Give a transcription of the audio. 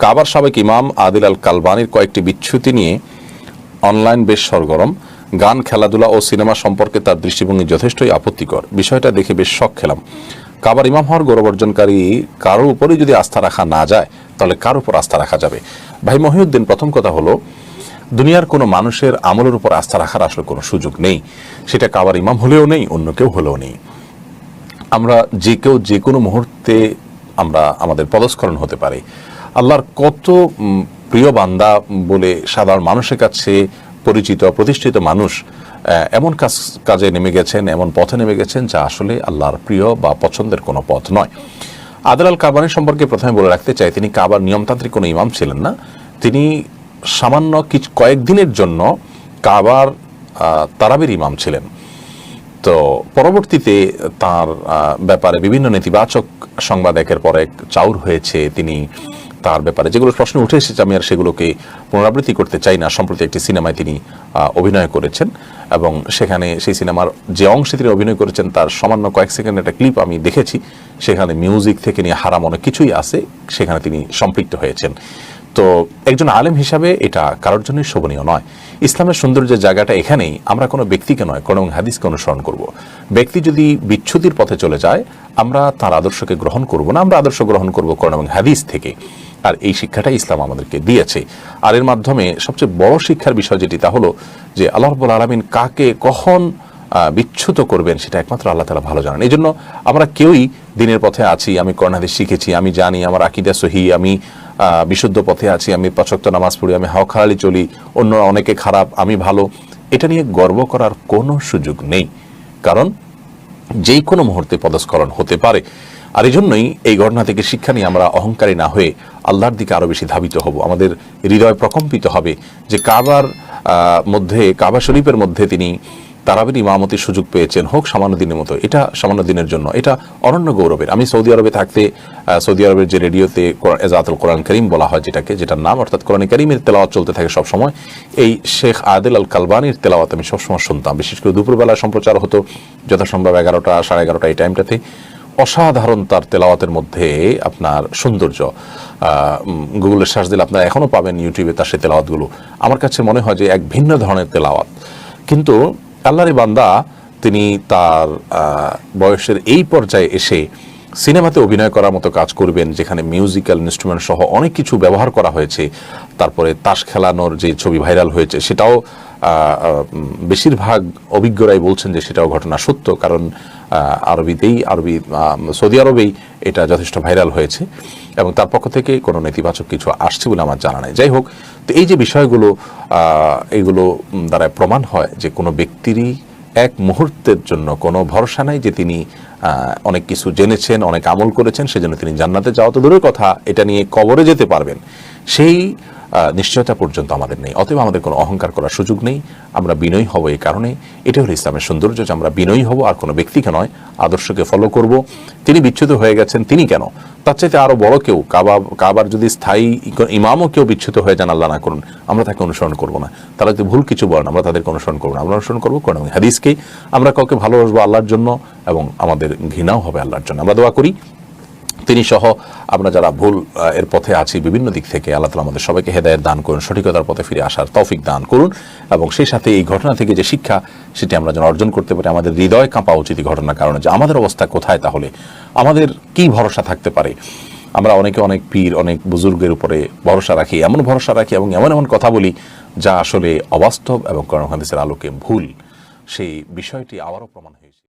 কাবার সাবেক ইমাম আদিল আল কালবানির কয়েকটি বিচ্যুতি নিয়ে অনলাইন বেশ সরগরম। গান, খেলাধুলা ও সিনেমা সম্পর্কে তার দৃষ্টিভঙ্গি যথেষ্টই আপত্তিকর। বিষয়টা দেখে বেশ শক খেলাম। কাবার ইমাম হওয়ার গৌরব অর্জনকারী কারোর উপরেই যদি আস্থা রাখা না যায়, তাহলে কার উপর আস্থা রাখা যাবে? ভাই মহিউদ্দিন, প্রথম কথা হলো, দুনিয়ার কোনো মানুষের আমলের উপর আস্থা রাখার আসলে কোনো সুযোগ নেই। সেটা কাবার ইমাম হলেও নেই, অন্য কেউ হলেও নেই। আমরা যে কেউ যে কোনো মুহূর্তে আমাদের পদস্খলন হতে পারে। আল্লাহর কত প্রিয় বান্দা বলে সাধারণ মানুষের কাছে পরিচিত প্রতিষ্ঠিত মানুষ এমন কাজে নেমে গেছেন, এমন পথে নেমে গেছেন যা আসলে আল্লাহর প্রিয় বা পছন্দের কোনো পথ নয়। আদিল আল কালবানি সম্পর্কে প্রথমে বলে রাখতে চাই, তিনি কাবার নিয়মতান্ত্রিক কোনো ইমাম ছিলেন না। তিনি সামান্য কয়েকদিনের জন্য কাবার তারাবির ইমাম ছিলেন। তো পরবর্তীতে তার ব্যাপারে বিভিন্ন নেতিবাচক সংবাদ একের পর এক চাউর হয়েছে। তিনি তার ব্যাপারে যেগুলো প্রশ্ন উঠে এসেছে, আমি আর সেগুলোকে পুনরাবৃত্তি করতে চাই না। সম্প্রতি একটি সিনেমায় তিনি অভিনয় করেছেন এবং সেখানে সেই সিনেমার যে অংশে তিনি অভিনয় করেছেন তার সামান্য কয়েক সেকেন্ডের একটা ক্লিপ আমি দেখেছি। সেখানে মিউজিক থেকে নিয়ে হারাম অনেক কিছুই আছে, সেখানে তিনি সম্পৃক্ত হয়েছেন। তো একজন আলেম হিসাবে এটা কারোর জন্যই শোভনীয় নয়। ইসলামের সৌন্দর্যের জায়গাটা এখানেই, আমরা কোনো ব্যক্তিকে নয়, কোরআন এবং হাদিসকে অনুসরণ করব। ব্যক্তি যদি বিচ্যুতির পথে চলে যায়, আমরা তার আদর্শকে গ্রহণ করব না, আমরা আদর্শ গ্রহণ করব কোরআন এবং হাদিস থেকে। আর এই শিক্ষাটা ইসলাম আমাদেরকে দিয়েছে। আর এর মাধ্যমে সবচেয়ে বড় শিক্ষার বিষয় যেটি, তা হলো যে আল্লাহ রাব্বুল আলামিন কাকে কখন বিচ্যুত করবেন সেটা একমাত্র আল্লাহ তাআলা ভালো জানেন। এই জন্য আমরা কেউই দিনের পথে আছি, আমি কোরআন হাদিস শিখেছি, আমি জানি, আমার আকীদা সহিহ, আমি বিশুদ্ধ পথে আছি, আমি ৫ ওয়াক্ত নামাজ পড়ি, আমি হাওয়াখালি চলি, অন্য অনেকে খারাপ, আমি ভালো, এটা নিয়ে গর্ব করার কোনো সুযোগ নেই। কারণ যেই কোনো মুহূর্তে পদস্খলন হতে পারে। আর এই জন্যই এই ঘটনা থেকে শিক্ষা নিয়ে আমরা অহংকারী না হয়ে আল্লাহর দিকে আরও বেশি ধাবিত হব। আমাদের হৃদয় প্রকম্পিত হবে যে কাবা শরীফের মধ্যে তিনি তারাবির ইমামতির সুযোগ পেয়েছেন, হোক সামান্য দিনের মতো, এটা সামান্য দিনের জন্য, এটা অনন্য গৌরবের। আমি সৌদি আরবে থাকতে সৌদি আরবের যে রেডিওতে এজাতুল কোরআন করিম বলা হয়, যেটার নাম, অর্থাৎ কোরআন কারীমের তেলাওয়াত চলতে থাকে সবসময়, এই শেখ আদিল আল কালবানির তেলাওয়াত আমি সবসময় শুনতাম। বিশেষ করে দুপুরবেলা সম্প্রচার হতো যথাসম্ভব 11টা সাড়ে 11টা এই টাইমটাতে। অসাধারণ তার তেলাওয়াতের মধ্যে আপনার সৌন্দর্য। গুগলের সার্চ দিলে আপনারা এখনও পাবেন ইউটিউবে তার সেই তেলাওয়াতগুলো। আমার কাছে মনে হয় যে এক ভিন্ন ধরনের তেলাওয়াত। কিন্তু আল্লাহর বান্দা তিনি তার বয়সের এই পর্যায়ে এসে সিনেমাতে অভিনয় করার মতো কাজ করবেন, যেখানে মিউজিক্যাল ইনস্ট্রুমেন্ট সহ অনেক কিছু ব্যবহার করা হয়েছে। তারপরে তাস খেলানোর যে ছবি ভাইরাল হয়েছে, সেটাও বেশিরভাগ অভিজ্ঞরাই বলছেন যে সেটাও ঘটনা সত্য। কারণ সৌদি আরবেই এটা যথেষ্ট ভাইরাল হয়েছে এবং তার পক্ষ থেকে কোনো নেতিবাচক কিছু আসছে বলে আমার জানা নাই। যাই হোক, তো এই যে বিষয়গুলো, এইগুলো দ্বারা প্রমাণ হয় যে কোনো ব্যক্তিরই এক মুহূর্তের জন্য কোনো ভরসা নাই যে তিনি অনেক কিছু জেনেছেন, অনেক আমল করেছেন, সেজন্য তিনি জান্নাতে যাওয়া তো দূরের কথা, এটা নিয়ে কবরে যেতে পারবেন, সেই নিশ্চয়তা পর্যন্ত আমাদের নেই। অতএব আমাদের কোনো অহংকার করার সুযোগ নেই। আমরা বিনয়ী হব। এই কারণে এটা হলো ইসলামের সৌন্দর্য, যে আমরা বিনয়ী হব, আর কোনো ব্যক্তিকে নয়, আদর্শকে ফলো করব। তিনি বিচ্যুত হয়ে গেছেন, তিনি কেন, তার চাইতে আরও বড় কেউ, কাবার যদি স্থায়ী ইমামও কেউ বিচ্যুত হয়ে যান, আল্লাহ না করুন, আমরা তাকে অনুসরণ করব না। তারা যদি ভুল কিছু বলেন, আমরা তাদেরকে অনুসরণ করবো না। আমরা অনুসরণ করবো কোরআন এবং হাদিসকেই। আমরা কাউকে ভালোবাসবো আল্লাহর জন্য এবং আমাদের ঘৃণাও হবে আল্লাহর জন্য। আমরা দোয়া করি তিনি সহ আমরা যারা ভুল এর পথে আছি বিভিন্ন দিক থেকে, আল্লাহ তাআলা আমাদের সবাইকে হেদায়েত দান করুন, সঠিকতার পথে ফিরে আসার তৌফিক দান করুন এবং সেই সাথে এই ঘটনা থেকে যে শিক্ষা, সেটি আমরা যেন অর্জন করতে পারি। আমাদের হৃদয় কাঁপা উচিত এই ঘটনার কারণে, যে আমাদের অবস্থা কোথায়, তাহলে আমাদের কি ভরসা থাকতে পারে। আমরা অনেকে অনেক পীর, অনেক বুজুর্গের উপরে ভরসা রাখি, এমন ভরসা রাখি এবং এমন এমন কথা বলি যা আসলে অবাস্তব এবং কোরআন হাদিসের আলোকে ভুল। সেই বিষয়টি আবারও প্রমাণ হয়েছে।